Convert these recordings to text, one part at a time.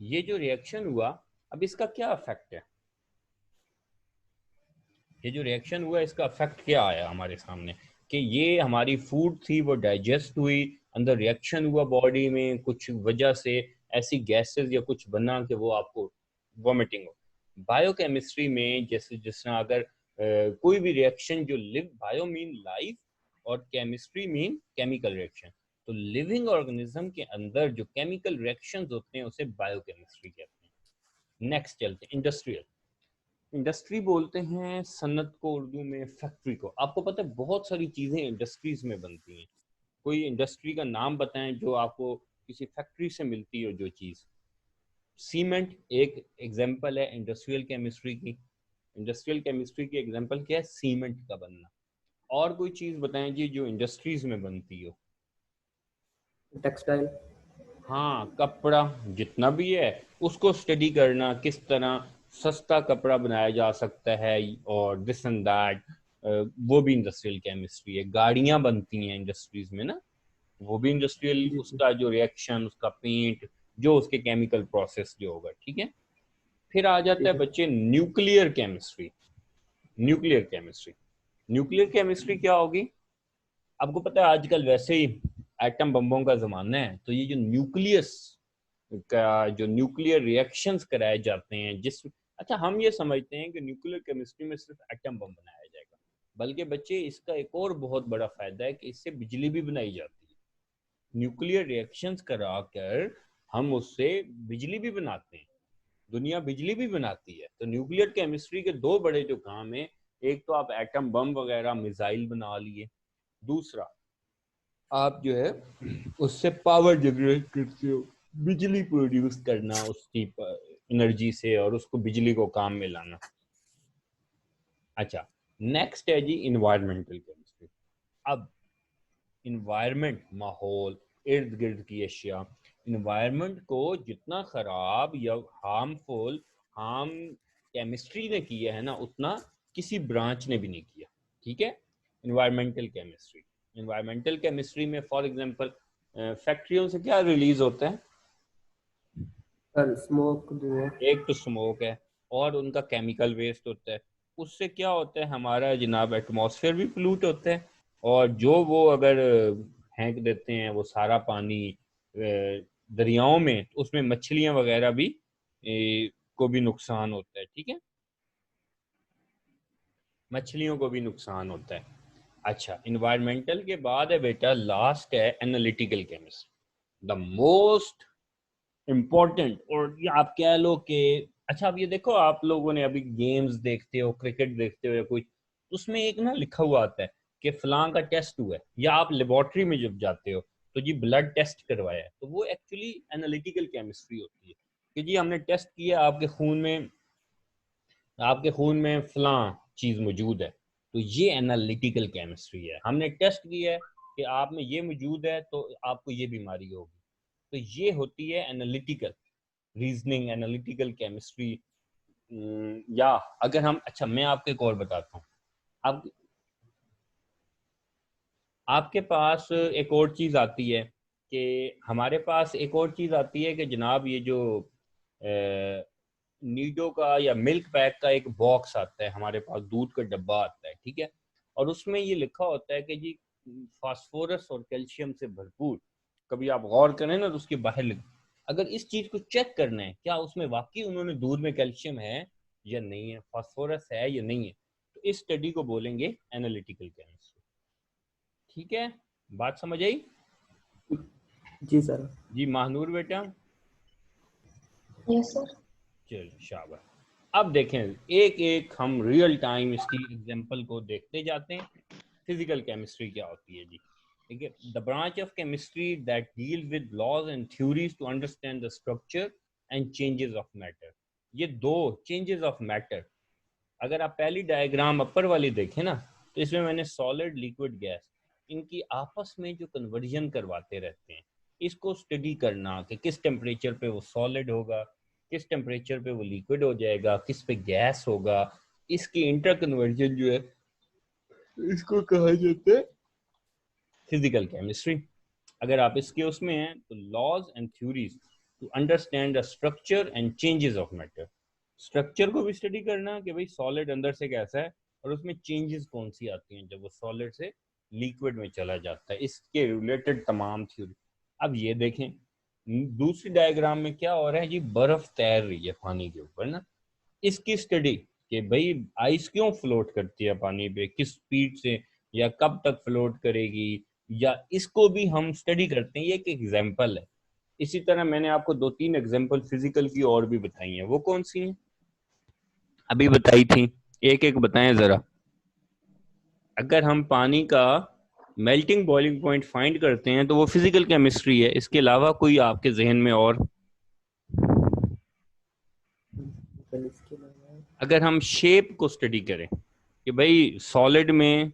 ये जो रिएक्शन हुआ, अब इसका क्या इफेक्ट है? ये जो रिएक्शन हुआ इसका इफेक्ट क्या आया हमारे सामने कि ये हमारी फूड थी वो डाइजेस्ट हुई, अंदर रिएक्शन हुआ बॉडी में कुछ वजह से, ऐसी गैसेस या कुछ बना कि वो आपको वॉमिटिंग हो। बायोकेमिस्ट्री में जैसे जिस तरह अगर कोई भी रिएक्शन जो लिव, बायो मीन लाइफ और केमिस्ट्री मीन केमिकल रिएक्शन, तो लिविंग ऑर्गेनिज्म के अंदर जो केमिकल रिएक्शंस होते हैं उसे बायोकेमिस्ट्री कहते हैं। नेक्स्ट चलते हैं इंडस्ट्रियल। इंडस्ट्री बोलते हैं सन्नत को उर्दू में फैक्ट्री को। आपको पता है बहुत सारी चीजें इंडस्ट्रीज में बनती हैं। कोई इंडस्ट्री का नाम बताएं जो आपको किसी फैक्ट्री से मिलती हो जो चीज। सीमेंट एक एग्जांपल है इंडस्ट्रियल केमिस्ट्री की। इंडस्ट्रियल केमिस्ट्री की एग्जांपल क्या है? सीमेंट का बनना। और कोई चीज बताएं जी जो इंडस्ट्रीज में बनती हो। टेक्सटाइल। हाँ, कपड़ा जितना भी है उसको स्टडी करना, किस तरह सस्ता कपड़ा बनाया जा सकता है और दिस एंड दैट, वो भी इंडस्ट्रियल केमिस्ट्री है। गाड़ियां बनती हैं इंडस्ट्रीज में ना, वो भी इंडस्ट्रियल, जी जी। उसका जो रिएक्शन, उसका पेंट, जो उसके केमिकल प्रोसेस जो होगा, ठीक है। फिर आ जाता है ठीक है। बच्चे nuclear chemistry. Nuclear chemistry, nuclear chemistry क्या होगी? आपको पता है आजकल वैसे ही एटम बम्बों का जमाना है, तो ये जो न्यूक्लियस का जो न्यूक्लियर रिएक्शंस कराए जाते हैं जिस, अच्छा हम ये समझते हैं कि न्यूक्लियर केमिस्ट्री में सिर्फ एटम बम बनाया जाएगा, बल्कि बच्चे इसका एक और बहुत बड़ा फायदा है कि इससे बिजली भी बनाई जाती है। न्यूक्लियर रिएक्शंस कराकर हम उससे बिजली भी बनाते हैं, दुनिया बिजली भी बनाती है। तो न्यूक्लियर केमिस्ट्री के दो बड़े जो काम है, एक तो आप एटम बम वगैरह मिसाइल बना लिए, दूसरा आप जो है उससे पावर जनरेट करते हो, बिजली प्रोड्यूस करना उसकी एनर्जी से और उसको बिजली को काम में लाना। अच्छा, नेक्स्ट है जी इन्वायरमेंटल केमिस्ट्री। अब इन्वायरमेंट, माहौल, इर्द गिर्द की अशिया, इन्वायरमेंट को जितना खराब या हार्मफुल हार्म केमिस्ट्री ने किया है ना, उतना किसी ब्रांच ने भी नहीं किया, ठीक है। इन्वायरमेंटल केमिस्ट्री, इन्वायरमेंटल केमिस्ट्री में फॉर एग्जांपल फैक्ट्रियों से क्या रिलीज होता है? सर स्मोक धुएं। एक तो स्मोक है, और उनका केमिकल वेस्ट होता है। उससे क्या होता है, हमारा जनाब एटमॉस्फेयर भी पोllute होता है, और जो वो अगर फेंक देते हैं वो सारा पानी दरियाओं में, तो उसमें मछलियां वगैरह भी को भी नुकसान होता है, ठीक है। मछलियों को भी नुकसान होता है। अच्छा, इन्वायरमेंटल के बाद है बेटा लास्ट है analytical chemistry, the most important. और ये आप कह लो कि, अच्छा अब ये देखो, आप लोगों ने अभी गेम्स देखते हो, क्रिकेट देखते हो या कुछ, उसमें एक ना लिखा हुआ आता है कि फलां का टेस्ट हुआ है, या आप लेबोरेटरी में जब जाते हो तो जी ब्लड टेस्ट करवाया है, तो वो एक्चुअली एनालिटिकल केमिस्ट्री होती है कि जी हमने टेस्ट किया आपके खून में, आपके खून में फलां चीज मौजूद है, तो ये एनालिटिकल केमिस्ट्री है। हमने टेस्ट किया है कि आप में ये मौजूद है तो आपको ये बीमारी होगी, तो ये होती है एनालिटिकल रीजनिंग, एनालिटिकल केमिस्ट्री। या अगर हम, अच्छा मैं आपको एक और बताता हूँ। आप, आपके पास एक और चीज आती है कि, हमारे पास एक और चीज आती है कि जनाब ये जो नीडो का या मिल्क पैक का एक बॉक्स आता है हमारे पास, दूध का डब्बा आता है, ठीक है। और उसमें ये लिखा होता है कि जी फास्फोरस और कैल्शियम से भरपूर। कभी आप गौर करें ना तो उसके बाहर लिख, अगर इस चीज को चेक करना है क्या उसमें वाकई उन्होंने दूध में कैल्शियम है या नहीं है, फास्फोरस है या नहीं है, तो इस स्टडी को बोलेंगे एनालिटिकल केमिस्ट्री, ठीक है। बात समझ आई? जी सर। जी महानूर बेटा। Yes sir. चल शाबाश। अब देखें एक एक हम रियल टाइम इसकी एग्जांपल को देखते जाते हैं। फिजिकल केमिस्ट्री क्या होती है जी? ठीक है, the branch of chemistry that deal with laws and theories to understand the structure and changes of matter. ये दो चेंजेस ऑफ मैटर, अगर आप पहली डायग्राम अपर वाली देखें ना, तो इसमें मैंने सॉलिड लिक्विड गैस, इनकी आपस में जो कन्वर्जन करवाते रहते हैं, इसको स्टडी करना कि किस टेम्परेचर पे वो सॉलिड होगा, किस टेम्परेचर पे वो लिक्विड हो जाएगा, किस पे गैस होगा, इसकी इंटर कन्वर्जन जो है इसको कहा जाता है फिजिकल केमिस्ट्री। अगर आप इसके उसमें हैं तो laws and theories, to understand the structure and changes of matter. Structure को भी स्टडी करना कि भाई सॉलिड अंदर से कैसा है और उसमें चेंजेस कौन सी आती हैं जब वो सॉलिड से लिक्विड में चला जाता है, इसके रिलेटेड तमाम थ्योरी। अब ये देखें दूसरी डायग्राम में क्या हो रहा है जी, बर्फ तैर रही है पानी के ऊपर ना, इसकी स्टडी कि भाई आइस क्यों फ्लोट करती है पानी पे, किस स्पीड से या कब तक फ्लोट करेगी, या इसको भी हम स्टडी करते हैं। ये एक एग्जाम्पल है। इसी तरह मैंने आपको 2-3 एग्जाम्पल फिजिकल की और भी बताई हैं, वो कौन सी हैं अभी बताई थी, एक एक बताएं जरा। अगर हम पानी का मेल्टिंग बॉइलिंग पॉइंट फाइंड करते हैं तो वो फिजिकल केमिस्ट्री है, इसके अलावा कोई आपके जहन में और? अगर हम शेप को स्टडी करें कि भाई सॉलिड में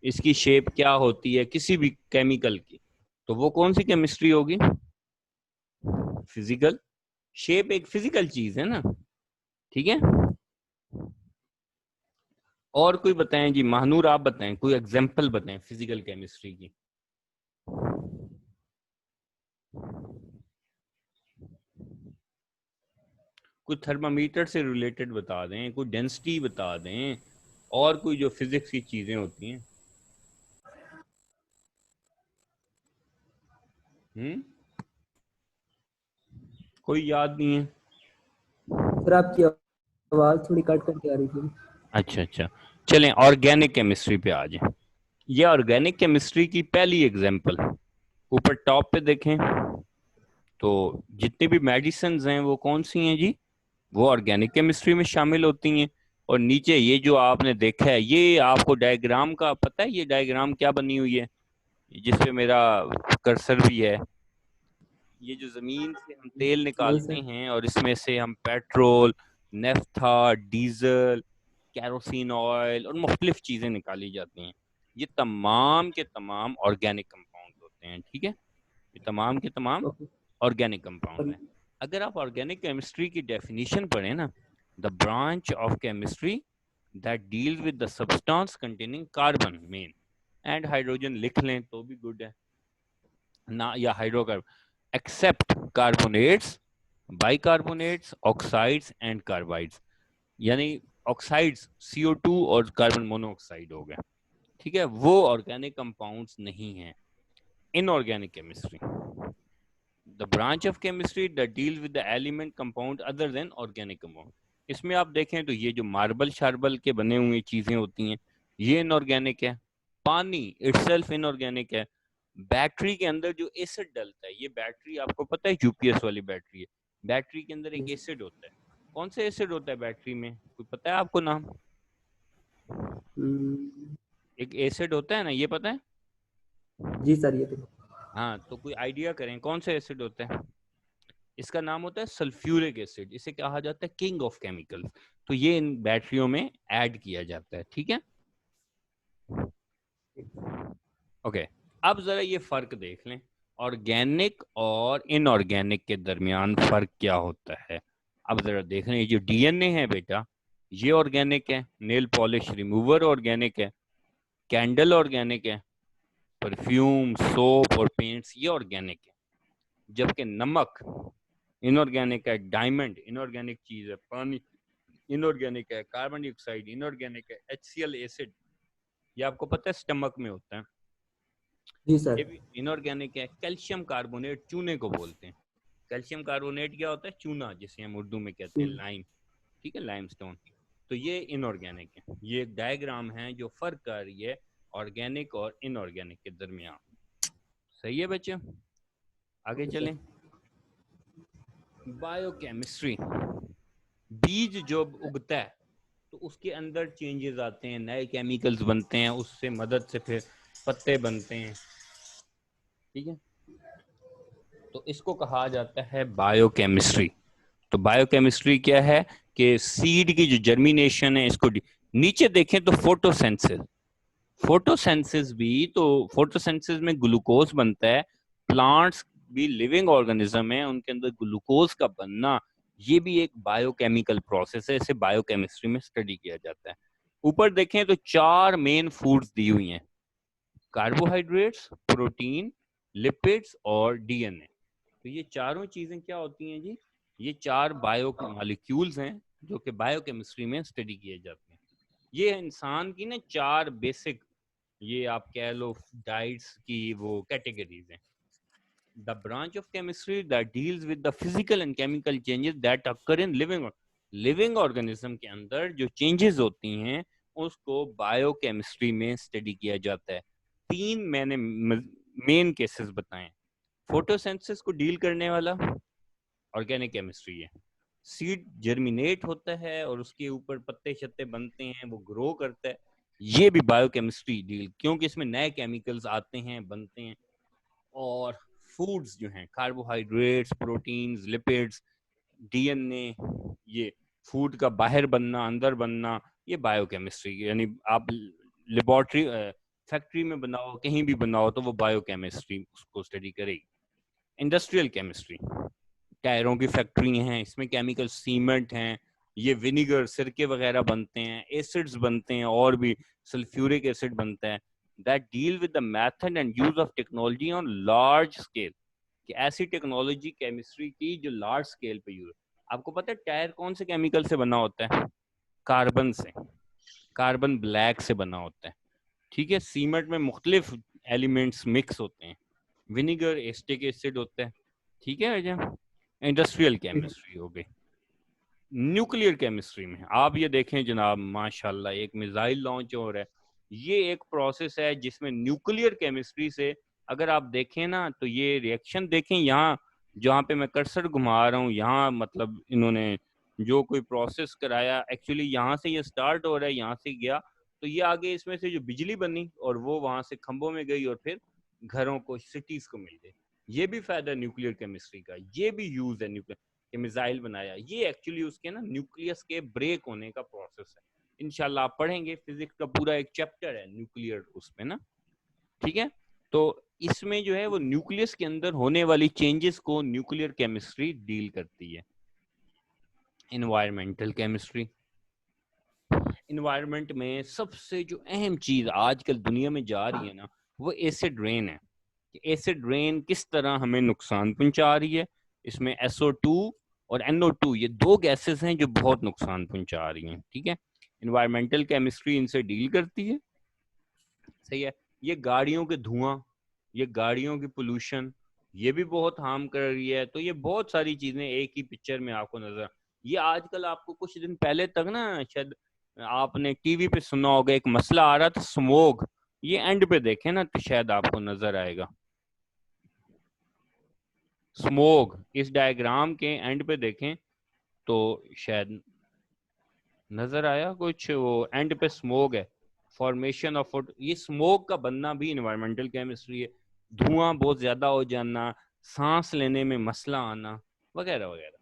इसकी शेप क्या होती है किसी भी केमिकल की, तो वो कौन सी केमिस्ट्री होगी? फिजिकल। शेप एक फिजिकल चीज है ना, ठीक है। और कोई बताएं जी, महानूर आप बताएं, कोई एग्जांपल बताएं फिजिकल केमिस्ट्री की। कोई थर्मामीटर से रिलेटेड बता दें, कोई डेंसिटी बता दें, और कोई जो फिजिक्स की चीजें होती हैं। कोई याद नहीं है? सर आपकी आवाज थोड़ी कट करके आ रही थी। अच्छा अच्छा, चलें ऑर्गेनिक केमिस्ट्री पे आ जाएं। ये ऑर्गेनिक केमिस्ट्री की पहली एग्जांपल, ऊपर टॉप पे देखें तो जितनी भी मेडिसिन हैं वो कौन सी हैं जी, वो ऑर्गेनिक केमिस्ट्री में शामिल होती हैं। और नीचे ये जो आपने देखा है, ये आपको डायग्राम का पता है ये डायग्राम क्या बनी हुई है, जिसपे मेरा कर्सर भी है। ये जो जमीन से हम तेल नहीं निकालते सर। हैं और इसमें से हम petrol, naphtha, diesel, kerosene oil और मुख्तलिफ चीजें निकाली जाती हैं, ये तमाम के तमाम ऑर्गेनिक कंपाउंड होते हैं, ठीक है। ये तमाम के तमाम ओके। ऑर्गेनिक कंपाउंड हैं। अगर आप ऑर्गेनिक केमिस्ट्री की डेफिनेशन पढ़ें ना, the branch of chemistry that deals with the substance containing carbon main and hydrogen लिख लें तो भी गुड है ना, या hydrocarbon, except carbonates, bicarbonates, oxides and carbides, यानी ऑक्साइड्स CO2 और कार्बन मोनोऑक्साइड हो गए, ठीक है, वो ऑर्गेनिक कंपाउंड्स नहीं हैं। Inorganic chemistry, the branch of chemistry that deals with the element compound other than organic compound. इसमें आप देखें तो ये जो मार्बल शार्बल के बने हुए चीजें होती हैं ये इनऑर्गेनिक है, पानी इटसेल्फ इनऑर्गेनिक है, बैटरी के अंदर जो एसिड डलता है, ये बैटरी आपको पता है यूपीएस वाली बैटरी है, बैटरी के अंदर एक एसिड होता है, कौन सा एसिड होता है बैटरी में, कोई पता है आपको नाम? एक एसिड होता है ना, ये पता है? जी सर ये तो। हाँ, तो कोई आइडिया करें कौन सा एसिड होता है? इसका नाम होता है सल्फ्यूरिक एसिड, इसे कहा जाता है किंग ऑफ केमिकल्स। तो ये इन बैटरियों में ऐड किया जाता है, ठीक है। ओके, अब जरा ये फर्क देख लें, ऑर्गेनिक और इनऑर्गेनिक के दरमियान फर्क क्या होता है। अब जरा देख लें, ये जो डीएनए है बेटा, ये ऑर्गेनिक है, नेल पॉलिश रिमूवर ऑर्गेनिक है, कैंडल ऑर्गेनिक है, परफ्यूम, सोप और पेंट्स ये ऑर्गेनिक है, जबकि नमक इनऑर्गेनिक है, डायमंड इनऑर्गेनिक चीज है, पानी इनऑर्गेनिक है, कार्बन डाइऑक्साइड इनऑर्गेनिक है, HCl एसिड ये आपको पता है स्टमक में होता है, जी ये सर। भी इनऑर्गेनिक है। कैल्शियम कार्बोनेट चूने को बोलते हैं, कैल्शियम कार्बोनेट क्या होता है, चूना जिसे हम उर्दू में कहते हैं लाइम, ठीक है, लाइमस्टोन, तो ये इनऑर्गेनिक है। ये एक डायग्राम है जो फर्क कर रही है ऑर्गेनिक और इनऑर्गेनिक के दरमियान। सही है बच्चे, आगे चलें। बायोकेमिस्ट्री, बीज जब उगता है तो उसके अंदर चेंजेस आते हैं, नए केमिकल्स बनते हैं, उससे मदद से फिर पत्ते बनते हैं, ठीक है, तो इसको कहा जाता है बायोकेमिस्ट्री। तो बायोकेमिस्ट्री क्या है कि सीड की जो जर्मिनेशन है इसको नीचे देखें तो फोटोसेंसिस, फोटोसेंसिस भी तो फोटोसेंसिस में ग्लूकोज बनता है, प्लांट्स भी लिविंग ऑर्गेनिज्म है, उनके अंदर ग्लूकोज का बनना ये भी एक बायोकेमिकल प्रोसेस है, इसे बायोकेमिस्ट्री में स्टडी किया जाता है। ऊपर देखें तो 4 मेन फूड्स दी हुई हैं, कार्बोहाइड्रेट्स, प्रोटीन, लिपिड्स और डीएनए। तो ये चारों चीजें क्या होती हैं जी? ये 4 बायो मॉलिक्यूल्स हैं जो कि बायोकेमिस्ट्री में स्टडी किए जाते हैं। ये इंसान की ना 4 बेसिक, ये आप कह लो डाइट्स की वो कैटेगरीज हैं। The branch of chemistry that deals with the physical and chemical changes that occur in living organism के अंदर जो changes होती हैं उसको बायोकेमिस्ट्री में स्टडी किया जाता है। 3 मैंने मेन केसेस बताए। फोटोसिंथेसिस को डील करने वाला ऑर्गेनिक केमिस्ट्री है। सीड जर्मिनेट होता है और उसके ऊपर पत्ते शत्ते बनते हैं, वो ग्रो करता है, ये भी बायोकेमिस्ट्री डील, क्योंकि इसमें नए केमिकल्स आते हैं, बनते हैं। और फूड्स जो हैं, कार्बोहाइड्रेट्स, प्रोटीन्स, लिपिड्स, डीएनए, ये फूड का बाहर बनना, अंदर बनना, ये बायोकेमिस्ट्री, यानी आप लेबोरेटरी फैक्ट्री में बनाओ, कहीं भी बनाओ, तो वो बायोकेमिस्ट्री उसको स्टडी करेगी। इंडस्ट्रियल केमिस्ट्री, टायरों की फैक्ट्री हैं, इसमें केमिकल सीमेंट हैं, ये विनीगर, सिरके वगैरह बनते हैं, एसिड्स बनते हैं, और भी सल्फ्यूरिक एसिड बनता है। That deal with the method and use of technology on large scale, कि ऐसी टेक्नोलॉजी केमिस्ट्री की जो लार्ज स्केल पे यूज। आपको पता है टायर कौन से केमिकल से बना होता है? कार्बन से, कार्बन ब्लैक से बना होता है। ठीक है, सीमेंट में मुख्तलिफ एलिमेंट्स मिक्स होते हैं, विनीगर एस्टिक एसिड होता है। ठीक है भैया, इंडस्ट्रियल केमिस्ट्री हो गई। न्यूक्लियर केमिस्ट्री में आप ये देखें जनाब, माशाल्लाह एक मिसाइल लॉन्च हो रहा है, ये एक प्रोसेस है जिसमें न्यूक्लियर केमिस्ट्री से, अगर आप देखें ना तो ये रिएक्शन देखें, यहाँ जहाँ पे मैं कर्सर घुमा रहा हूँ, यहाँ मतलब इन्होंने जो कोई प्रोसेस कराया, एक्चुअली यहाँ से ये स्टार्ट हो रहा है, यहाँ से गया, तो ये आगे इसमें से जो बिजली बनी और वो वहां से खंभों में गई और फिर घरों को, सिटीज को मिल गई। ये भी फायदा न्यूक्लियर केमिस्ट्री का, ये भी यूज है न्यूक्लियर के, मिसाइल बनाया, ये एक्चुअली उसके ना न्यूक्लियस के ब्रेक होने का प्रोसेस है। इंशाल्लाह आप पढ़ेंगे, फिजिक्स का पूरा एक चैप्टर है न्यूक्लियर उसमें ना। ठीक है, तो इसमें जो है वो न्यूक्लियस के अंदर होने वाली चेंजेस को न्यूक्लियर केमिस्ट्री डील करती है। एनवायरमेंटल केमिस्ट्री, इन्वायरमेंट में सबसे जो अहम चीज आजकल दुनिया में जा रही है ना, वो एसिड रेन है। एसिड रेन किस तरह हमें नुकसान पहुंचा रही है। इसमें SO2 और NO2, ये 2 गैसेस हैं जो बहुत नुकसान पहुंचा रही हैं। ठीक है, इन्वायरमेंटल केमिस्ट्री इनसे डील करती है। सही है, ये गाड़ियों के धुआं, ये गाड़ियों की पोल्यूशन, ये भी बहुत हार्म कर रही है। तो ये बहुत सारी चीजें एक ही पिक्चर में आपको नजर, ये आजकल आपको कुछ दिन पहले तक ना शायद आपने टीवी पे सुना होगा, एक मसला आ रहा था स्मोग, ये एंड पे देखें ना तो शायद आपको नजर आएगा। स्मोग इस डायग्राम के एंड पे देखें तो शायद नजर आया कुछ, वो एंड पे स्मोग है, फॉर्मेशन ऑफ, ये स्मोक का बनना भी इन्वायरमेंटल केमिस्ट्री है। धुआं बहुत ज्यादा हो जाना, सांस लेने में मसला आना, वगैरह वगैरह।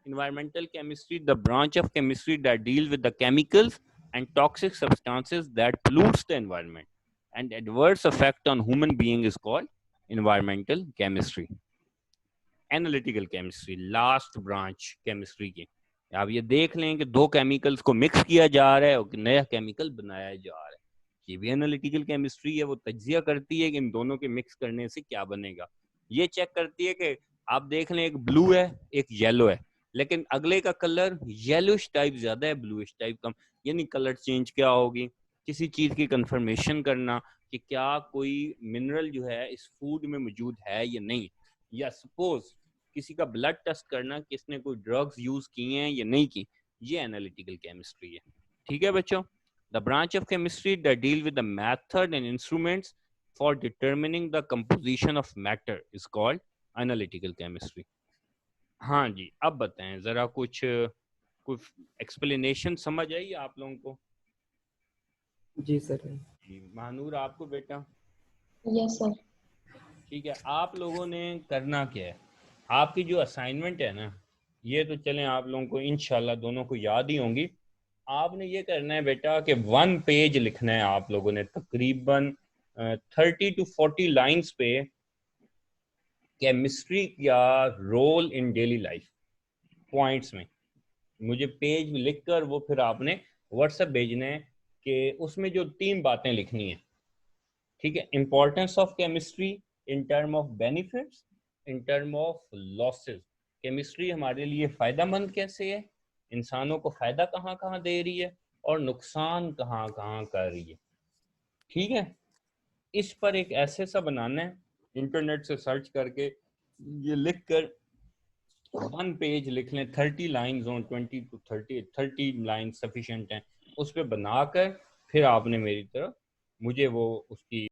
Environmental chemistry, the branch of chemistry that deal with the chemicals and toxic substances that pollutes the environment and adverse effect on human being is called environmental chemistry. Analytical chemistry, last branch chemistry की। आप ये देख लें कि 2 chemicals को mix किया जा रहा है और नया केमिकल बनाया जा रहा है, ये भी एनालिटिकल केमिस्ट्री है। वो तज्जिया करती है कि इन दोनों के मिक्स करने से क्या बनेगा। ये चेक करती है कि आप देख लें एक ब्लू है एक येलो है, लेकिन अगले का कलर येलोइश टाइप ज्यादा है, ब्लूइश टाइप कम, यानी कलर चेंज क्या होगी। किसी चीज की कंफर्मेशन करना कि क्या कोई मिनरल जो है इस फूड में मौजूद है या नहीं, या सपोज किसी का ब्लड टेस्ट करना कि इसने कोई ड्रग्स यूज किए हैं या नहीं की, ये एनालिटिकल केमिस्ट्री है। ठीक है बच्चों, the branch of chemistry that deal with the method and instruments for determining the composition of matter is called analytical chemistry. हाँ जी, अब बताएं जरा कुछ एक्सप्लेनेशन समझ आई आप लोगों को? जी सर। जी, महानूर आपको बेटा? Yes sir. ठीक है, आप लोगों ने करना क्या है, आपकी जो असाइनमेंट है ना, ये तो चलें आप लोगों को इंशाल्लाह दोनों को याद ही होंगी। आपने ये करना है बेटा कि 1 पेज लिखना है आप लोगों ने, तकरीबन 30 to 40 लाइंस पे, केमिस्ट्री का role in daily life, points में। मुझे पेज में लिखकर वो फिर आपने व्हाट्सएप भेजना है कि उसमें जो 3 बातें लिखनी है। ठीक है, importance of chemistry in term of benefits, in term of losses, chemistry हमारे लिए फ़ायदेमंद कैसे है, इंसानों को फ़ायदा कहाँ कहाँ दे रही है और नुकसान कहाँ कहाँ कर रही है। ठीक है, इस पर एक ऐसे सा बनाना है, इंटरनेट से सर्च करके ये लिख कर 1 पेज लिख लें, 30 lines on 20 to 30 line sufficient हैं, उस पर बनाकर फिर आपने मेरी तरफ मुझे वो उसकी